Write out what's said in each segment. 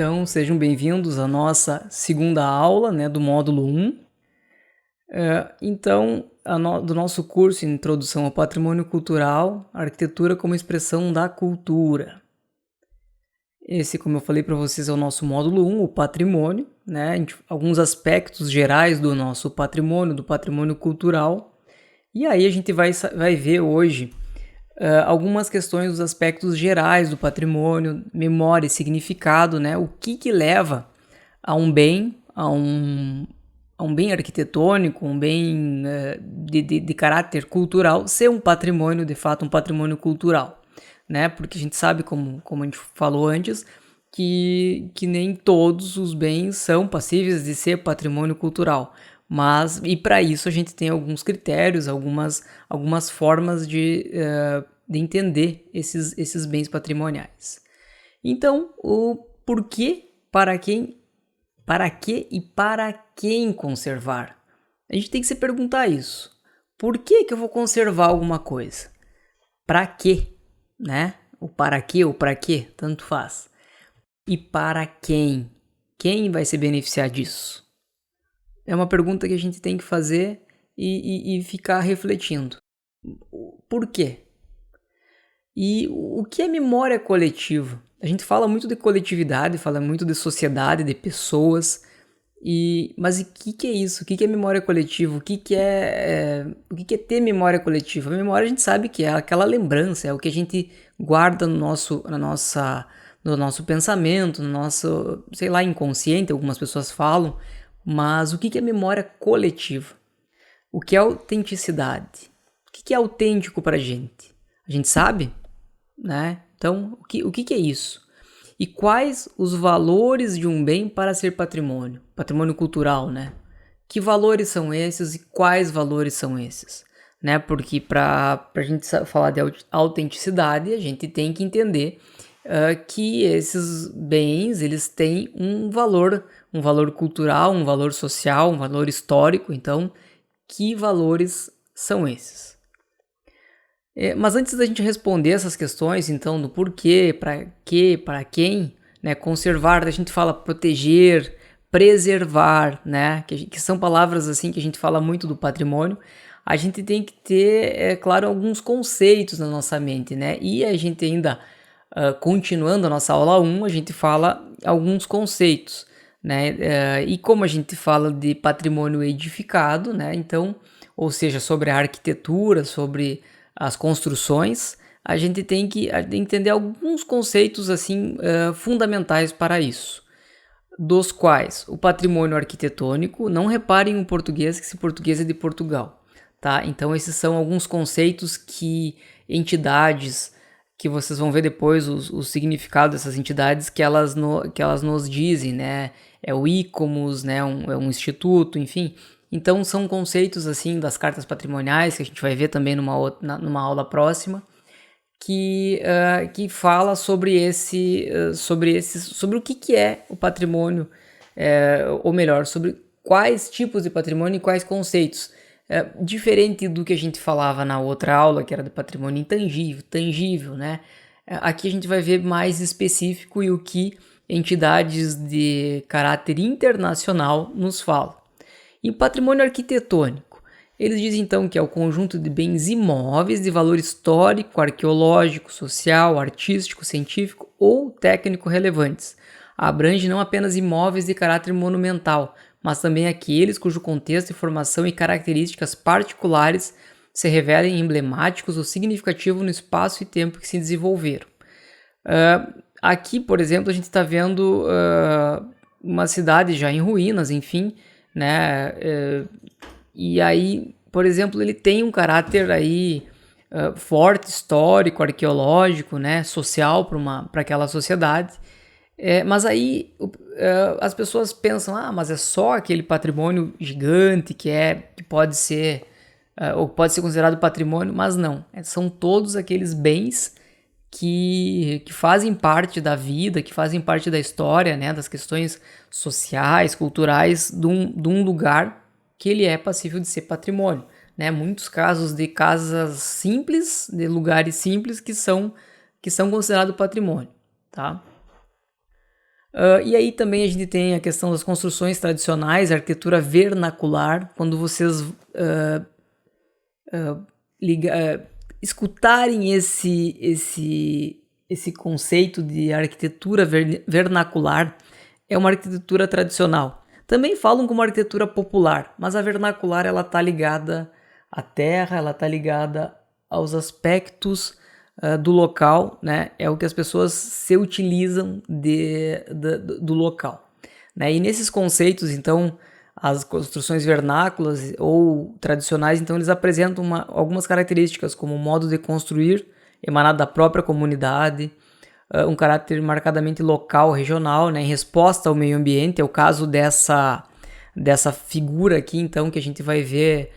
Então, sejam bem-vindos à nossa segunda aula, né, do módulo 1. Do nosso curso Introdução ao Patrimônio Cultural, Arquitetura como Expressão da Cultura. Esse, como eu falei para vocês, é o nosso módulo 1, o patrimônio, né, alguns aspectos gerais do nosso patrimônio, do patrimônio cultural. E aí a gente vai ver hoje algumas questões dos aspectos gerais do patrimônio, memória e significado, né? O que leva a um bem, a um bem arquitetônico, um bem de caráter cultural, ser um patrimônio, de fato, um patrimônio cultural, né? Porque a gente sabe, como a gente falou antes, que nem todos os bens são passíveis de ser patrimônio cultural. E para isso a gente tem alguns critérios, algumas formas de entender esses bens patrimoniais. Então, o porquê, para que e para quem conservar? A gente tem que se perguntar isso. Por que eu vou conservar alguma coisa? Para quê? Né? O para quê ou para quê, tanto faz. E para quem? Quem vai se beneficiar disso? É uma pergunta que a gente tem que fazer e ficar refletindo. Por quê? E o que é memória coletiva? A gente fala muito de coletividade, fala muito de sociedade, de pessoas, mas o que é isso? O que é memória coletiva? O que é ter memória coletiva? A memória a gente sabe que é aquela lembrança, é o que a gente guarda no nosso pensamento, no nosso, sei lá, inconsciente, algumas pessoas falam, mas o que é memória coletiva? O que é autenticidade? O que é autêntico pra gente? A gente sabe? Né? Então, o que é isso? E quais os valores de um bem para ser patrimônio? Patrimônio cultural, né? Que valores são esses e quais valores são esses? Né? Porque para a gente falar de autenticidade, a gente tem que entender que esses bens eles têm um valor cultural, um valor social, um valor histórico. Então, que valores são esses? Mas antes da gente responder essas questões, então, do porquê, para quem, né, conservar, a gente fala proteger, preservar, né, que são palavras assim que a gente fala muito do patrimônio. A gente tem que ter, claro, alguns conceitos na nossa mente, né, e a gente ainda, continuando a nossa aula 1, a gente fala alguns conceitos, né, e como a gente fala de patrimônio edificado, né, então, ou seja, sobre a arquitetura, sobre as construções, a gente tem que entender alguns conceitos assim fundamentais para isso, dos quais o patrimônio arquitetônico. Não reparem em português que esse português é de Portugal, tá? Então esses são alguns conceitos que entidades, que vocês vão ver depois o significado dessas entidades que elas nos dizem, né? É o ICOMOS, né? É um instituto, enfim. Então são conceitos assim das cartas patrimoniais que a gente vai ver também numa aula próxima, que fala sobre o que é o patrimônio, ou melhor, sobre quais tipos de patrimônio e quais conceitos. Diferente do que a gente falava na outra aula, que era de patrimônio intangível, tangível, né? Aqui a gente vai ver mais específico e o que entidades de caráter internacional nos falam. E patrimônio arquitetônico? Eles dizem então que é o conjunto de bens imóveis de valor histórico, arqueológico, social, artístico, científico ou técnico relevantes. Abrange não apenas imóveis de caráter monumental, mas também aqueles cujo contexto, formação e características particulares se revelem emblemáticos ou significativos no espaço e tempo que se desenvolveram. Aqui, por exemplo, a gente está vendo uma cidade já em ruínas, enfim, né? E aí, por exemplo, ele tem um caráter aí forte, histórico, arqueológico, né? Social para aquela sociedade. Mas aí as pessoas pensam, mas é só aquele patrimônio gigante que pode ser ou pode ser considerado patrimônio, mas não. São todos aqueles bens que fazem parte da vida, que fazem parte da história, né, das questões sociais, culturais de um lugar que ele é passível de ser patrimônio, né? Muitos casos de casas simples, de lugares simples que são considerados patrimônio, tá? E aí também a gente tem a questão das construções tradicionais, a arquitetura vernacular, quando vocês escutarem esse conceito de arquitetura vernacular, é uma arquitetura tradicional. Também falam como arquitetura popular, mas a vernacular ela está ligada à terra, ela está ligada aos aspectos do local, né? É o que as pessoas se utilizam do local, né? E nesses conceitos, então, as construções vernáculas ou tradicionais, então, eles apresentam algumas características, como o modo de construir, emanado da própria comunidade, um caráter marcadamente local, regional, né, em resposta ao meio ambiente. É o caso dessa figura aqui, então, que a gente vai ver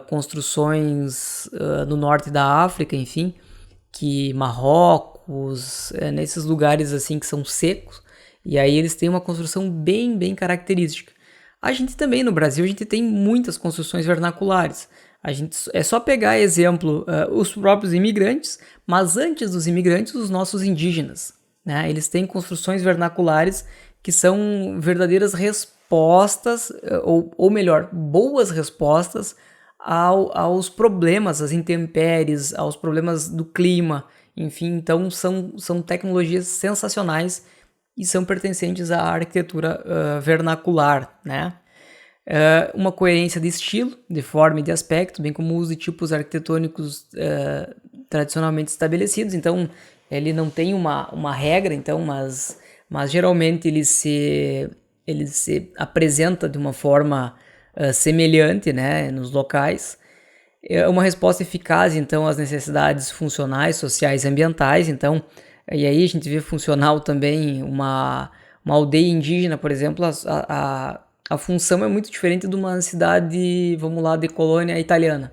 construções no norte da África, enfim, que Marrocos, nesses lugares assim que são secos, e aí eles têm uma construção bem, bem característica. A gente também no Brasil, a gente tem muitas construções vernaculares. A gente é só pegar exemplo os próprios imigrantes, mas antes dos imigrantes, os nossos indígenas, né? Eles têm construções vernaculares que são verdadeiras respostas, ou melhor, boas respostas aos problemas, às intempéries, aos problemas do clima, enfim, então são tecnologias sensacionais e são pertencentes à arquitetura vernacular, né? Uma coerência de estilo, de forma e de aspecto, bem como o uso de tipos arquitetônicos tradicionalmente estabelecidos. Então, ele não tem uma regra, então, mas geralmente ele se apresenta de uma forma semelhante, né, nos locais. É uma resposta eficaz, então, às necessidades funcionais, sociais e ambientais. Então, e aí a gente vê funcional também uma aldeia indígena, por exemplo, a função é muito diferente de uma cidade, vamos lá, de colônia italiana.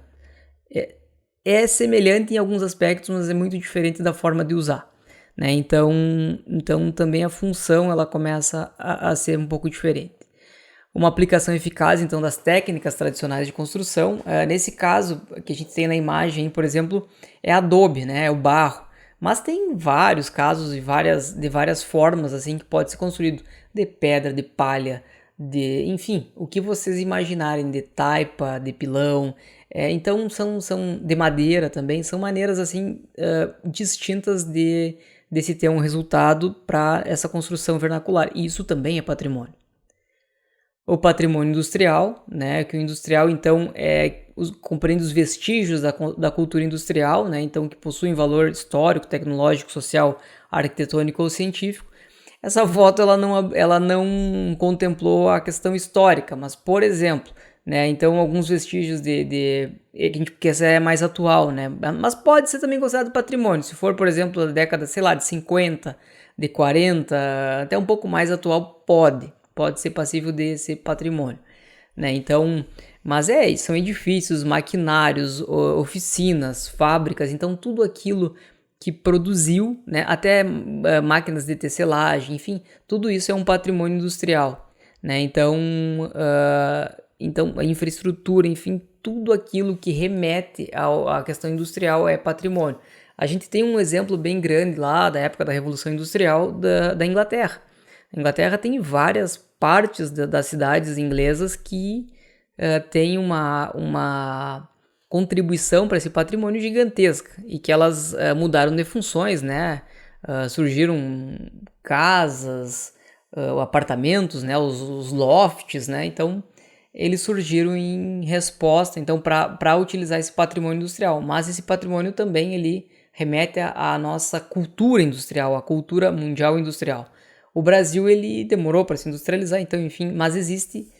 É semelhante em alguns aspectos, mas é muito diferente da forma de usar, né? Então também a função ela começa a ser um pouco diferente. Uma aplicação eficaz, então, das técnicas tradicionais de construção. Nesse caso, que a gente tem na imagem, por exemplo, é adobe, né? É o barro. Mas tem vários casos de várias formas, assim, que pode ser construído. De pedra, de palha, enfim, o que vocês imaginarem, de taipa, de pilão. Então, são de madeira também. São maneiras, assim, distintas de se ter um resultado para essa construção vernacular. E isso também é patrimônio. O patrimônio industrial, né, que o industrial, então, compreende os vestígios da cultura industrial, né, então, que possuem valor histórico, tecnológico, social, arquitetônico ou científico. Essa foto ela não contemplou a questão histórica, mas, por exemplo, né, então, alguns vestígios que essa é mais atual, né, mas pode ser também considerado patrimônio, se for, por exemplo, da década, sei lá, de 50, de 40, até um pouco mais atual, pode ser passível de ser patrimônio, né? Então, mas são edifícios, maquinários, oficinas, fábricas, então tudo aquilo que produziu, né? Até máquinas de tecelagem, enfim, tudo isso é um patrimônio industrial, né? Então a infraestrutura, enfim, tudo aquilo que remete à questão industrial é patrimônio. A gente tem um exemplo bem grande lá da época da Revolução Industrial da Inglaterra. A Inglaterra tem várias partes das cidades inglesas que têm uma contribuição para esse patrimônio gigantesca e que elas mudaram de funções, né? Surgiram casas, apartamentos, né? Os lofts, né? Então, eles surgiram em resposta, então, para utilizar esse patrimônio industrial. Mas esse patrimônio também ele remete à nossa cultura industrial, à cultura mundial industrial. O Brasil ele demorou para se industrializar, então, enfim, mas existe,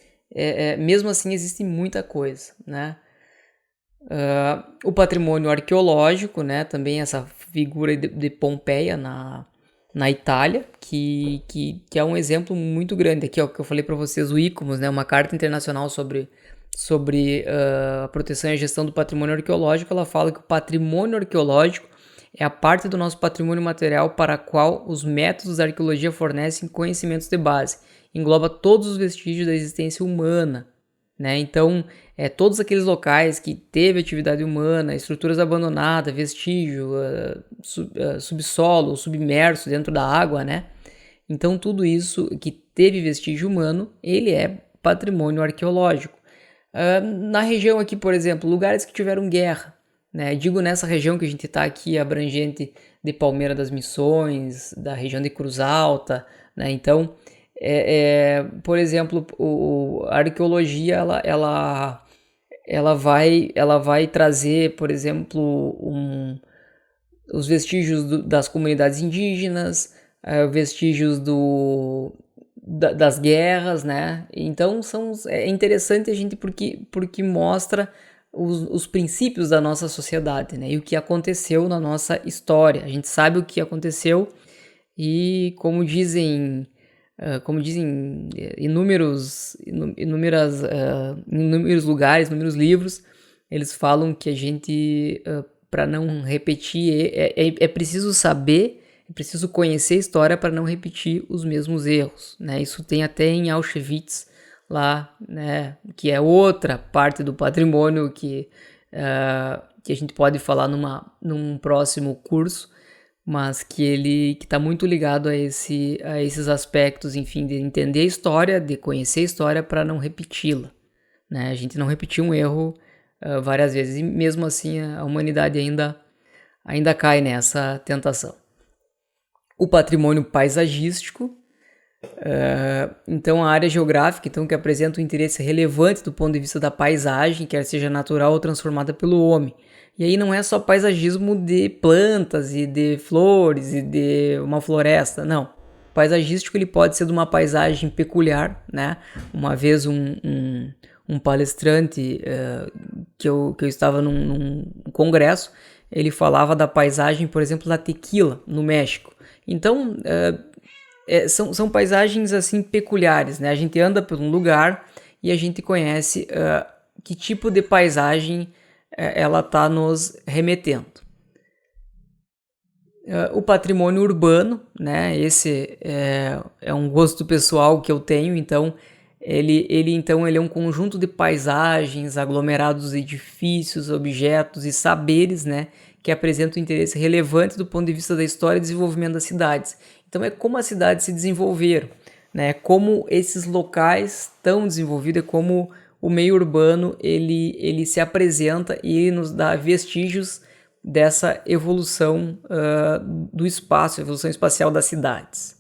mesmo assim, existe muita coisa, né? O patrimônio arqueológico, né? Também essa figura de Pompeia na Itália, que é um exemplo muito grande. Aqui, ó, que eu falei para vocês, o ICOMOS, né? Uma carta internacional sobre a proteção e a gestão do patrimônio arqueológico. Ela fala que o patrimônio arqueológico é a parte do nosso patrimônio material para a qual os métodos da arqueologia fornecem conhecimentos de base. Engloba todos os vestígios da existência humana, né? Então, todos aqueles locais que teve atividade humana, estruturas abandonadas, vestígio, subsolo, submerso dentro da água, né? Então tudo isso que teve vestígio humano, ele é patrimônio arqueológico. Na região aqui, por exemplo, lugares que tiveram guerra, né? Digo nessa região que a gente está aqui, abrangente de Palmeira das Missões, da região de Cruz Alta, né? Então, por exemplo, a arqueologia, ela vai trazer, por exemplo, os vestígios das comunidades indígenas, vestígios das guerras, né? Então é interessante a gente porque mostra os princípios da nossa sociedade, né? E o que aconteceu na nossa história. A gente sabe o que aconteceu e como dizem inúmeros lugares, inúmeros livros, eles falam que a gente, para não repetir, é preciso saber, é preciso conhecer a história para não repetir os mesmos erros, né? Isso tem até em Auschwitz, lá, né? Que é outra parte do patrimônio que a gente pode falar num próximo curso, mas que está muito ligado a esses aspectos, enfim, de entender a história, de conhecer a história para não repeti-la, né? A gente não repetir um erro várias vezes, e mesmo assim a humanidade ainda cai nessa tentação. O patrimônio paisagístico, então a área geográfica então, que apresenta um interesse relevante do ponto de vista da paisagem, quer seja natural ou transformada pelo homem. E aí não é só paisagismo de plantas e de flores e de uma floresta, não. O paisagístico ele pode ser de uma paisagem peculiar, né? Uma vez um palestrante que eu estava num congresso, ele falava da paisagem, por exemplo, da tequila, no México. Então, são paisagens assim peculiares, né? A gente anda por um lugar e a gente conhece que tipo de paisagem ela está nos remetendo. O patrimônio urbano, né? Esse é um gosto pessoal que eu tenho, então ele é um conjunto de paisagens, aglomerados de edifícios, objetos e saberes, né? Que apresentam interesse relevante do ponto de vista da história e desenvolvimento das cidades. Então é como as cidades se desenvolveram, né? Como esses locais estão desenvolvidos, como o meio urbano ele se apresenta e nos dá vestígios dessa evolução do espaço, evolução espacial das cidades.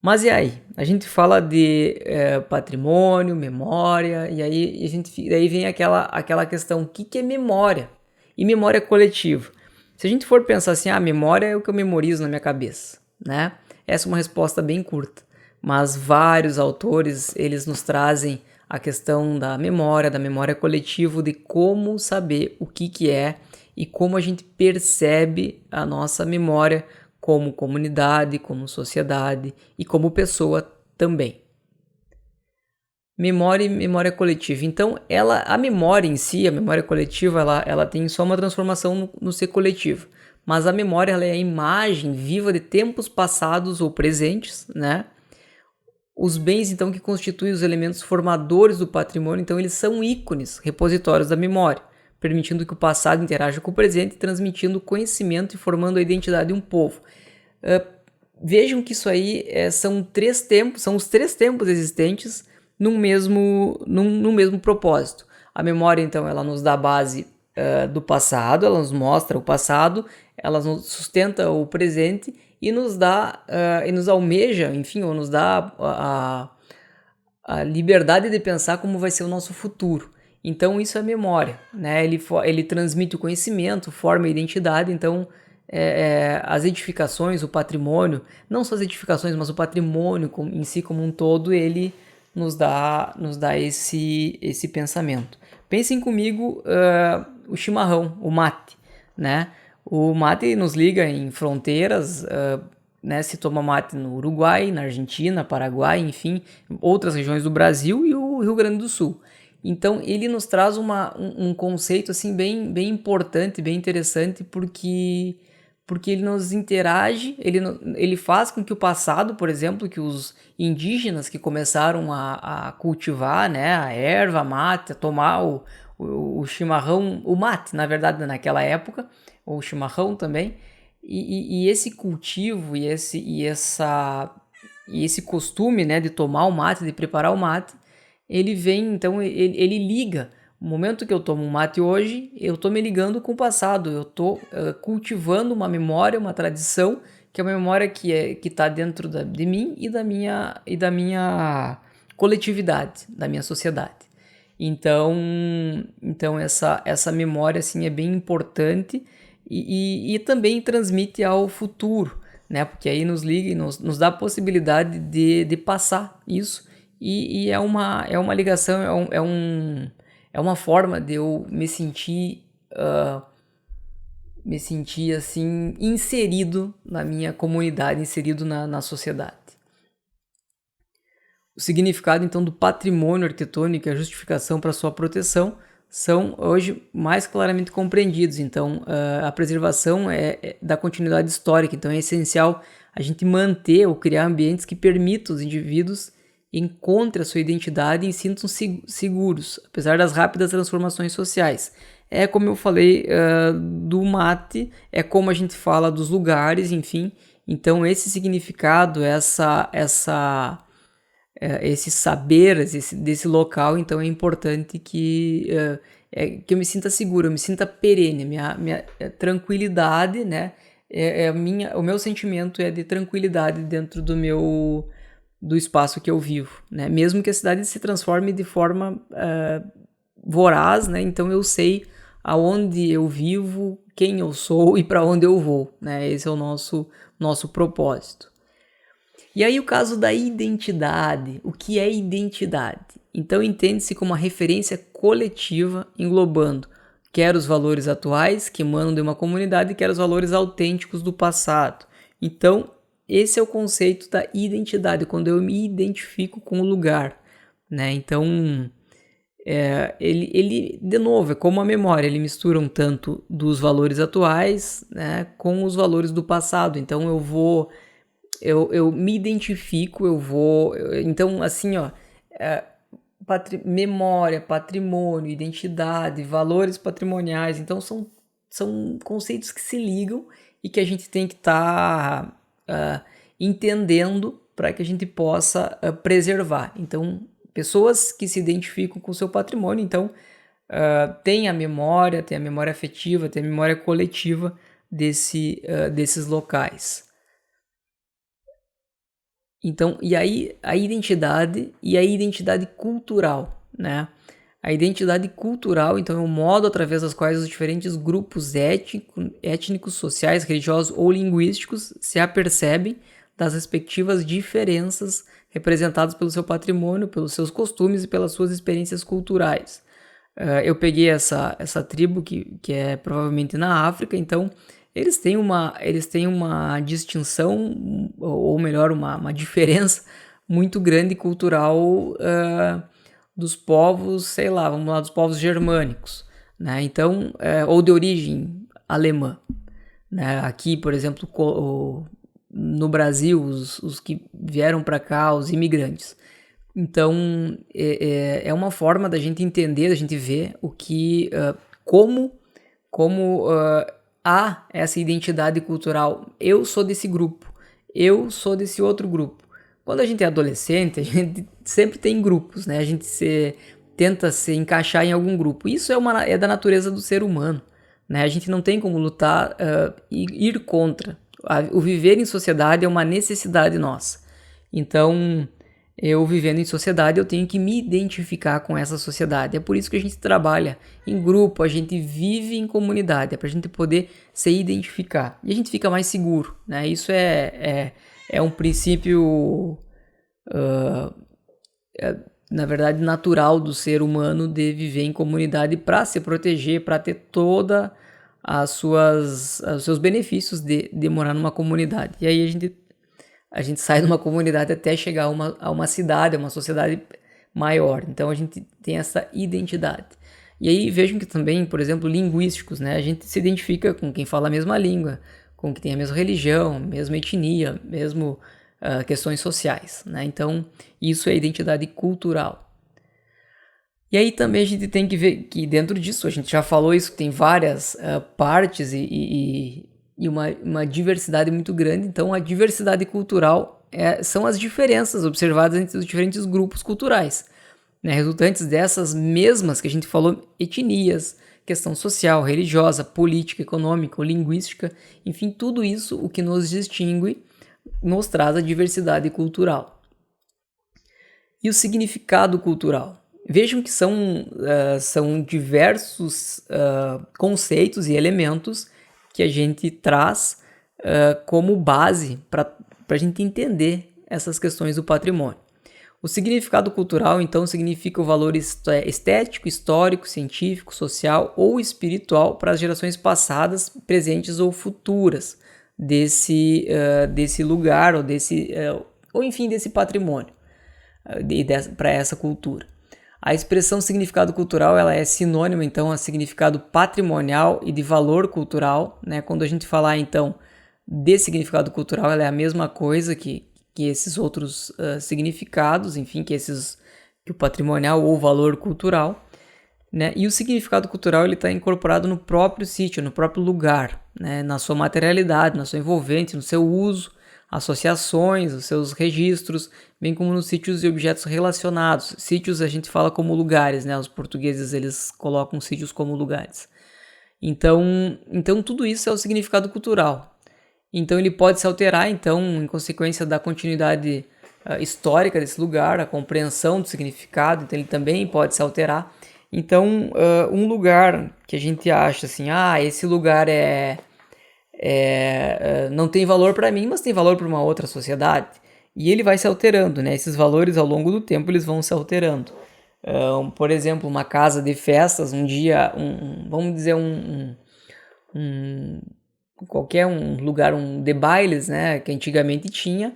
Mas e aí? A gente fala de patrimônio, memória, e aí vem aquela questão, o que é memória? E memória coletiva. Se a gente for pensar assim, a memória é o que eu memorizo na minha cabeça, né? Essa é uma resposta bem curta, mas vários autores, eles nos trazem a questão da memória coletiva, de como saber o que é e como a gente percebe a nossa memória como comunidade, como sociedade e como pessoa também. Memória e memória coletiva. Então, a memória em si, a memória coletiva, ela tem só uma transformação no ser coletiva. Mas a memória ela é a imagem viva de tempos passados ou presentes, né? Os bens, então, que constituem os elementos formadores do patrimônio, então, eles são ícones, repositórios da memória, permitindo que o passado interaja com o presente, transmitindo conhecimento e formando a identidade de um povo. Vejam que isso aí são os três tempos existentes num mesmo propósito. A memória, então, ela nos dá a base do passado, ela nos mostra o passado, ela nos sustenta o presente e nos dá e nos almeja, enfim, ou nos dá a liberdade de pensar como vai ser o nosso futuro. Então isso é memória, né? Ele transmite o conhecimento, forma a identidade. Então as edificações, o patrimônio, não só as edificações, mas o patrimônio em si como um todo, ele nos dá esse pensamento. Pensem comigo o chimarrão, o mate, né? O mate nos liga em fronteiras, né? Se toma mate no Uruguai, na Argentina, Paraguai, enfim, outras regiões do Brasil e o Rio Grande do Sul. Então ele nos traz um conceito assim bem importante, bem interessante, porque ele nos interage, ele faz com que o passado, por exemplo, que os indígenas que começaram a cultivar, né, a erva mate, a tomar o chimarrão, o mate, na verdade, naquela época, ou chimarrão também, e esse cultivo e E esse costume, né, de tomar o mate, de preparar o mate, ele vem, então, ele liga. O momento que eu tomo um mate hoje, eu estou me ligando com o passado, eu estou cultivando uma memória, uma tradição, que é uma memória que está dentro de mim e da minha coletividade, da minha sociedade. Então essa memória assim é bem importante e também transmite ao futuro, né? Porque aí nos liga e nos dá a possibilidade de passar isso e é uma ligação, é uma forma de eu me sentir assim inserido na minha comunidade, inserido na sociedade. O significado, então, do patrimônio arquitetônico e a justificação para sua proteção são hoje mais claramente compreendidos. Então, a preservação é da continuidade histórica. Então, é essencial a gente manter ou criar ambientes que permitam os indivíduos encontrem a sua identidade e sintam seguros, apesar das rápidas transformações sociais. É como eu falei do mate, é como a gente fala dos lugares, enfim. Então, esse significado, esse saber desse local, então é importante que eu me sinta seguro, eu me sinta perene, minha tranquilidade, né? O meu sentimento é de tranquilidade dentro do espaço que eu vivo, né? Mesmo que a cidade se transforme de forma voraz, né? Então eu sei aonde eu vivo, quem eu sou e para onde eu vou, né? Esse é o nosso propósito. E aí o caso da identidade. O que é identidade? Então entende-se como uma referência coletiva englobando quer os valores atuais que emanam de uma comunidade, quer os valores autênticos do passado. Então esse é o conceito da identidade, quando eu me identifico com o lugar, né? Então ele de novo é como a memória, ele mistura um tanto dos valores atuais, né, com os valores do passado. Então eu me identifico, então assim, ó, memória, patrimônio, identidade, valores patrimoniais, então são conceitos que se ligam e que a gente tem que estar entendendo para que a gente possa preservar. Então, pessoas que se identificam com o seu patrimônio, então tem a memória afetiva, tem a memória coletiva desses locais. Então, e aí a identidade e a identidade cultural, né? A identidade cultural, então, é o modo através das quais os diferentes grupos étnicos, sociais, religiosos ou linguísticos se apercebem das respectivas diferenças representadas pelo seu patrimônio, pelos seus costumes e pelas suas experiências culturais. Eu peguei essa tribo que é provavelmente na África, então eles têm uma distinção, ou melhor, uma diferença muito grande cultural dos povos, sei lá, vamos lá, dos povos germânicos, né? Então, ou de origem alemã, né? Aqui, por exemplo, no Brasil, os que vieram para cá, os imigrantes. Então, é uma forma da gente entender, da gente ver o que, como há essa identidade cultural. Eu sou desse grupo, eu sou desse outro grupo. Quando a gente é adolescente, a gente sempre tem grupos, né? A gente tenta se encaixar em algum grupo. Isso é da natureza do ser humano, né? A gente não tem como lutar e ir contra. O viver em sociedade é uma necessidade nossa. Então, eu vivendo em sociedade, eu tenho que me identificar com essa sociedade. É por isso que a gente trabalha em grupo, a gente vive em comunidade, é para a gente poder se identificar. E a gente fica mais seguro, né? Isso é um princípio, na verdade, natural do ser humano de viver em comunidade para se proteger, para ter toda os seus benefícios de morar numa comunidade. E aí a gente sai de uma comunidade até chegar a uma cidade, a uma sociedade maior. Então a gente tem essa identidade. E aí vejam que também, por exemplo, linguísticos, né? A gente se identifica com quem fala a mesma língua, com quem tem a mesma religião, mesma etnia, mesmo questões sociais, né? Então isso é identidade cultural. E aí também a gente tem que ver que dentro disso, a gente já falou isso, tem várias partes e uma diversidade muito grande. Então a diversidade cultural são as diferenças observadas entre os diferentes grupos culturais, né, resultantes dessas mesmas que a gente falou, etnias, questão social, religiosa, política, econômica, linguística, enfim, tudo isso o que nos distingue nos traz a diversidade cultural. E o significado cultural? Vejam que são diversos conceitos e elementos que a gente traz como base para a gente entender essas questões do patrimônio. O significado cultural, então, significa o valor estético, histórico, científico, social ou espiritual para as gerações passadas, presentes ou futuras desse lugar ou enfim, desse patrimônio para essa cultura. A expressão significado cultural ela é sinônima, então, a significado patrimonial e de valor cultural, né? Quando a gente falar, então, de significado cultural, ela é a mesma coisa que esses outros significados, enfim, que o patrimonial ou valor cultural, né? E o significado cultural ele está incorporado no próprio sítio, no próprio lugar, né? Na sua materialidade, na sua envolvente, no seu uso, associações, os seus registros, bem como nos sítios e objetos relacionados. Sítios a gente fala como lugares, né? Os portugueses eles colocam sítios como lugares. Então tudo isso é o significado cultural. Então ele pode se alterar, então, em consequência da continuidade histórica desse lugar, a compreensão do significado, então ele também pode se alterar. Então, um lugar que a gente acha assim, esse lugar não tem valor para mim, mas tem valor para uma outra sociedade, e ele vai se alterando, né? Esses valores ao longo do tempo eles vão se alterando. Por exemplo, uma casa de festas, um dia, vamos dizer qualquer um lugar de bailes, né, que antigamente tinha,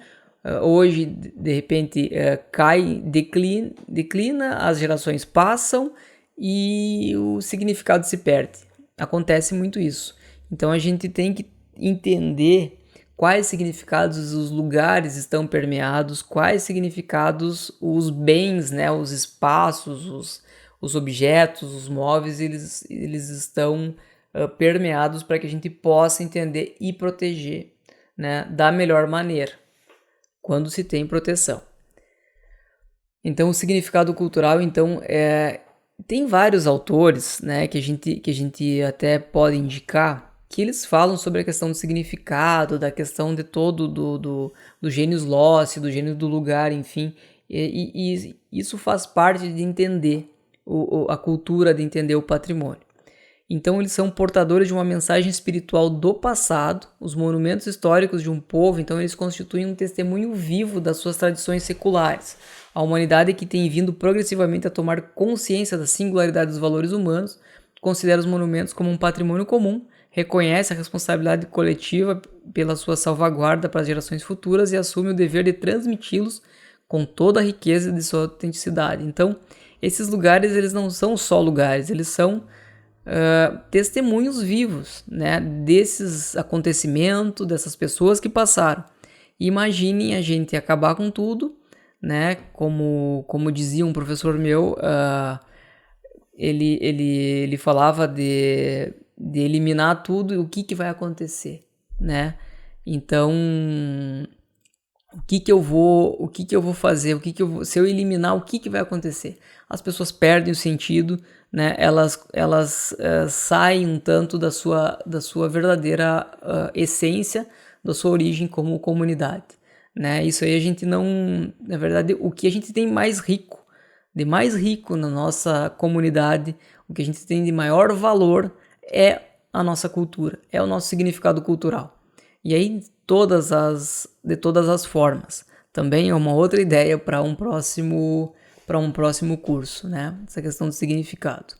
hoje de repente declina, as gerações passam e o significado se perde. Acontece muito isso. Então a gente tem que entender quais significados os lugares estão permeados, quais significados os bens, né, os espaços, os objetos, os móveis, eles estão permeados para que a gente possa entender e proteger, né, da melhor maneira, quando se tem proteção. Então, o significado cultural, então, tem vários autores, né, que a gente até pode indicar, que eles falam sobre a questão do significado, da questão de todo do gênius loci, do gênio do lugar, enfim, e isso faz parte de entender a cultura, de entender o patrimônio. Então eles são portadores de uma mensagem espiritual do passado, os monumentos históricos de um povo, então eles constituem um testemunho vivo das suas tradições seculares. A humanidade que tem vindo progressivamente a tomar consciência da singularidade dos valores humanos, considera os monumentos como um patrimônio comum, reconhece a responsabilidade coletiva pela sua salvaguarda para as gerações futuras e assume o dever de transmiti-los com toda a riqueza de sua autenticidade. Então, esses lugares eles não são só lugares, eles são testemunhos vivos, né, desses acontecimentos, dessas pessoas que passaram. Imaginem a gente acabar com tudo, né, como dizia um professor meu, ele falava de eliminar tudo e o que vai acontecer, né? Então, o que eu vou fazer, se eu eliminar, o que vai acontecer? As pessoas perdem o sentido, né? Elas saem um tanto da sua verdadeira essência, da sua origem como comunidade, né? Isso aí a gente não, na verdade, o que a gente tem de mais rico na nossa comunidade, o que a gente tem de maior valor é a nossa cultura, é o nosso significado cultural. E aí de todas as formas. Também é uma outra ideia para um próximo curso, né? Essa questão do significado.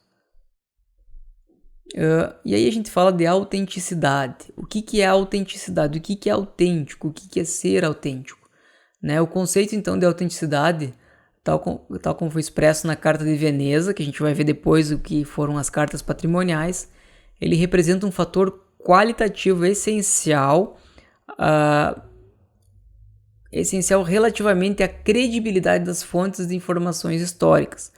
E aí a gente fala de autenticidade. O que é autenticidade? O que é autêntico? O que é ser autêntico? Né? O conceito, então, de autenticidade, tal como foi expresso na Carta de Veneza, que a gente vai ver depois o que foram as cartas patrimoniais, ele representa um fator qualitativo essencial relativamente à credibilidade das fontes de informações históricas.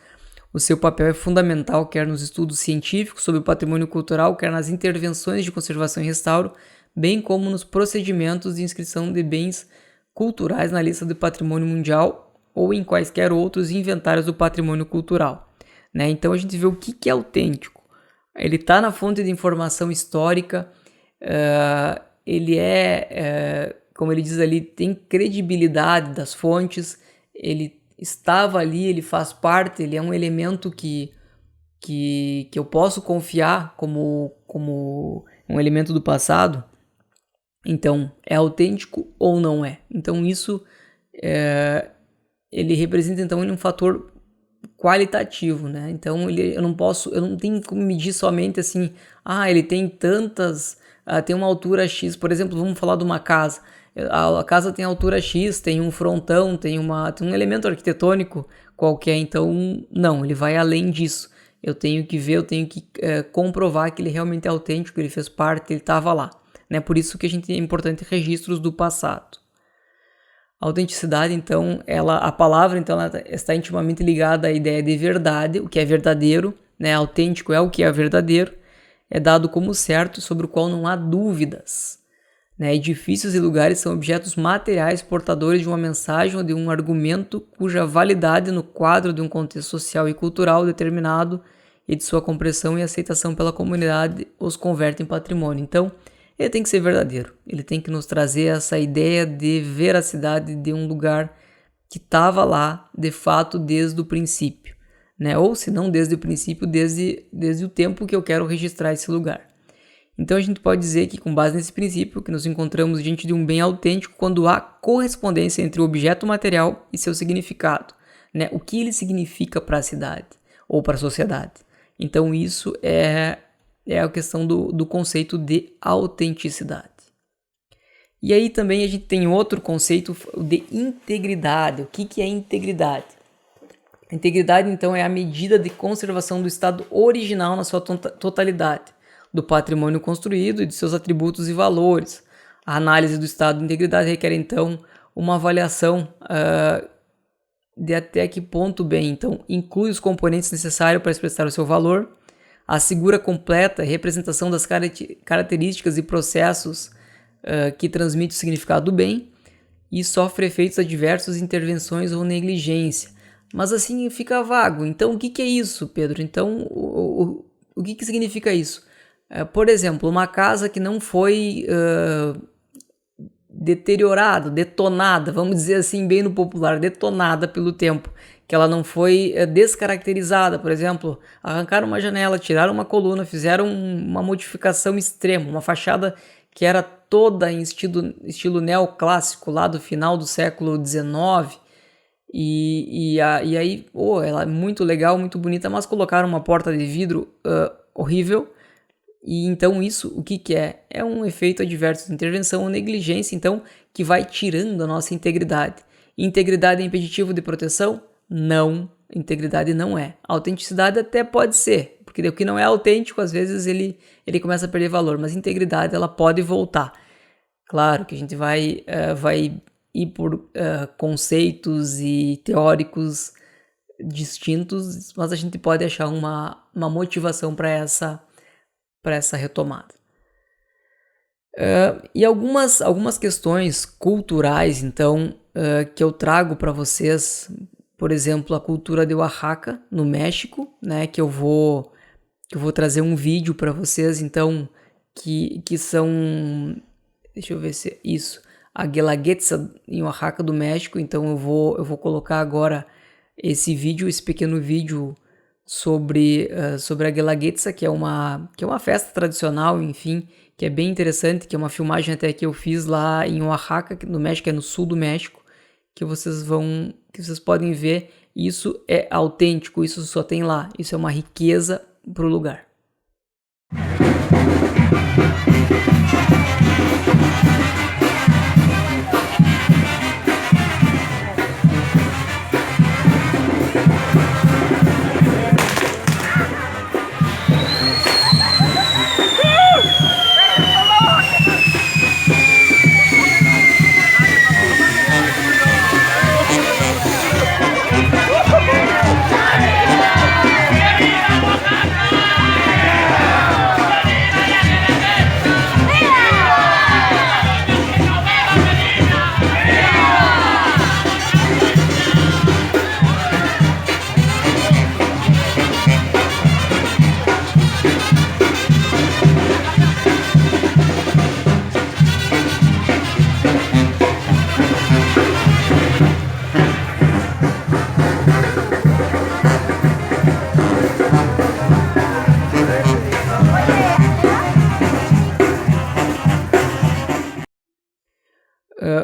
O seu papel é fundamental, quer nos estudos científicos sobre o patrimônio cultural, quer nas intervenções de conservação e restauro, bem como nos procedimentos de inscrição de bens culturais na lista do patrimônio mundial ou em quaisquer outros inventários do patrimônio cultural, né? Então a gente vê o que é autêntico. Ele está na fonte de informação histórica, ele como ele diz ali, tem credibilidade das fontes, ele estava ali, ele faz parte, ele é um elemento que eu posso confiar como um elemento do passado. Então, é autêntico ou não é? Então, isso ele representa então um fator qualitativo, né? Então, eu não tenho como medir somente assim, ele tem tem uma altura X, por exemplo, vamos falar de uma casa. A casa tem altura X, tem um frontão, tem um elemento arquitetônico qualquer, então não, ele vai além disso. Eu tenho que ver, eu tenho que comprovar que ele realmente é autêntico, ele fez parte, ele estava lá. Né? Por isso que é importante registros do passado. A autenticidade, então, a palavra então, ela está intimamente ligada à ideia de verdade, o que é verdadeiro, né? Autêntico é o que é verdadeiro, é dado como certo, sobre o qual não há dúvidas. Né? Edifícios e lugares são objetos materiais portadores de uma mensagem ou de um argumento cuja validade no quadro de um contexto social e cultural determinado e de sua compreensão e aceitação pela comunidade os converte em patrimônio. Então, ele tem que ser verdadeiro, ele tem que nos trazer essa ideia de veracidade de um lugar que estava lá, de fato, desde o princípio, né? Ou se não desde o princípio, desde o tempo que eu quero registrar esse lugar. Então a gente pode dizer que, com base nesse princípio, que nos encontramos diante de um bem autêntico quando há correspondência entre o objeto material e seu significado, né? O que ele significa para a cidade ou para a sociedade. Então isso é a questão do conceito de autenticidade. E aí também a gente tem outro conceito de integridade. O que é integridade? A integridade, então, é a medida de conservação do estado original na sua totalidade, do patrimônio construído e de seus atributos e valores. A análise do estado de integridade requer, então, uma avaliação de até que ponto bem. Então, inclui os componentes necessários para expressar o seu valor, assegura completa representação das características e processos que transmitem o significado do bem e sofre efeitos adversos, intervenções ou negligência. Mas assim fica vago. Então, o que é isso, Pedro? Então, o que significa isso? Por exemplo, uma casa que não foi deteriorada, detonada, vamos dizer assim, bem no popular, detonada pelo tempo, que ela não foi descaracterizada, por exemplo, arrancaram uma janela, tiraram uma coluna, fizeram uma modificação extrema, uma fachada que era toda em estilo neoclássico lá do final do século XIX, e aí, ela é muito legal, muito bonita, mas colocaram uma porta de vidro horrível. E então isso, o que é? É um efeito adverso de intervenção ou negligência, então, que vai tirando a nossa integridade. Integridade é impeditivo de proteção? Não, integridade não é. Autenticidade até pode ser, porque o que não é autêntico, às vezes ele começa a perder valor, mas integridade ela pode voltar. Claro que a gente vai ir por conceitos e teóricos distintos, mas a gente pode achar uma motivação para essa retomada. E algumas questões culturais, então, que eu trago para vocês, por exemplo, a cultura de Oaxaca, no México, né, que eu vou trazer um vídeo para vocês, então, que são, deixa eu ver se é isso, a Guelaguetza em Oaxaca do México. Então eu vou colocar agora esse pequeno vídeo sobre a Guelaguetza, que é uma festa tradicional, enfim, que é bem interessante, que é uma filmagem até que eu fiz lá em Oaxaca, no México, é no sul do México, que vocês podem ver. Isso é autêntico, isso só tem lá, isso é uma riqueza pro lugar.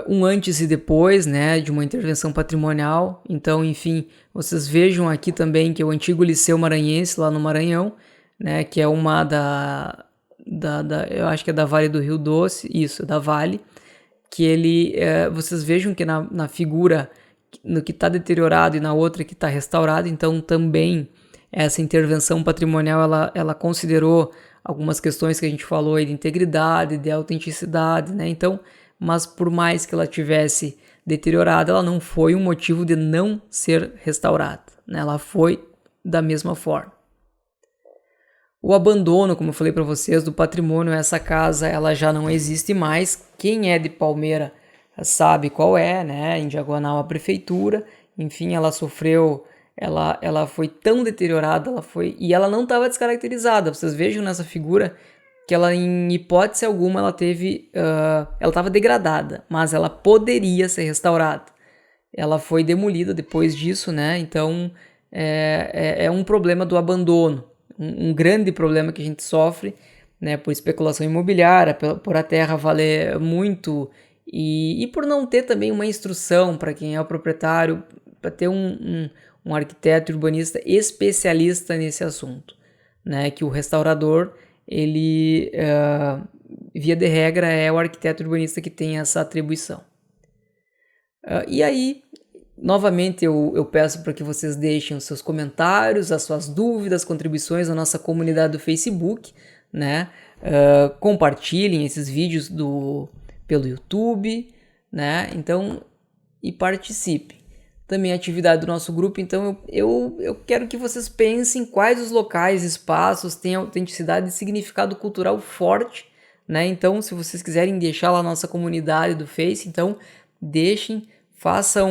um antes e depois, né, de uma intervenção patrimonial. Então, enfim, vocês vejam aqui também que é o antigo Liceu Maranhense, lá no Maranhão, né, que é uma eu acho que é da Vale do Rio Doce, isso, da Vale, que ele, vocês vejam que na figura, no que está deteriorado e na outra que está restaurado, então também essa intervenção patrimonial, ela considerou algumas questões que a gente falou aí de integridade, de autenticidade, né, então, mas por mais que ela tivesse deteriorado, ela não foi um motivo de não ser restaurada, né, ela foi da mesma forma. O abandono, como eu falei para vocês, do patrimônio, essa casa ela já não existe mais. Quem é de Palmeira sabe qual é, né? Em Diagonal a prefeitura. Enfim, ela sofreu, ela foi tão deteriorada, e ela não estava descaracterizada. Vocês vejam nessa figura que ela, em hipótese alguma, ela estava degradada, mas ela poderia ser restaurada. Ela foi demolida depois disso, né? Então é um problema do abandono. Um grande problema que a gente sofre, né, por especulação imobiliária, por a terra valer muito e por não ter também uma instrução para quem é o proprietário, para ter um arquiteto urbanista especialista nesse assunto, né, que o restaurador, ele, via de regra, é o arquiteto urbanista que tem essa atribuição. E aí, novamente, eu peço para que vocês deixem os seus comentários, as suas dúvidas, contribuições na nossa comunidade do Facebook, né? Compartilhem esses vídeos pelo YouTube, né? Então, e participem. Também a atividade do nosso grupo, então eu quero que vocês pensem quais os locais, espaços têm autenticidade e significado cultural forte, né? Então, se vocês quiserem deixar lá a nossa comunidade do Face, então deixem. Façam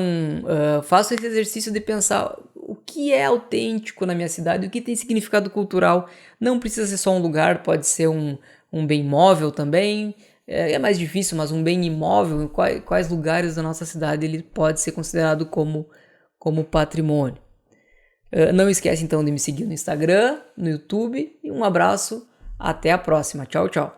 esse exercício de pensar o que é autêntico na minha cidade, o que tem significado cultural. Não precisa ser só um lugar, pode ser um bem móvel também. É mais difícil, mas um bem imóvel, quais lugares da nossa cidade ele pode ser considerado como patrimônio. Não esquece então de me seguir no Instagram, no YouTube, e um abraço, até a próxima. Tchau, tchau.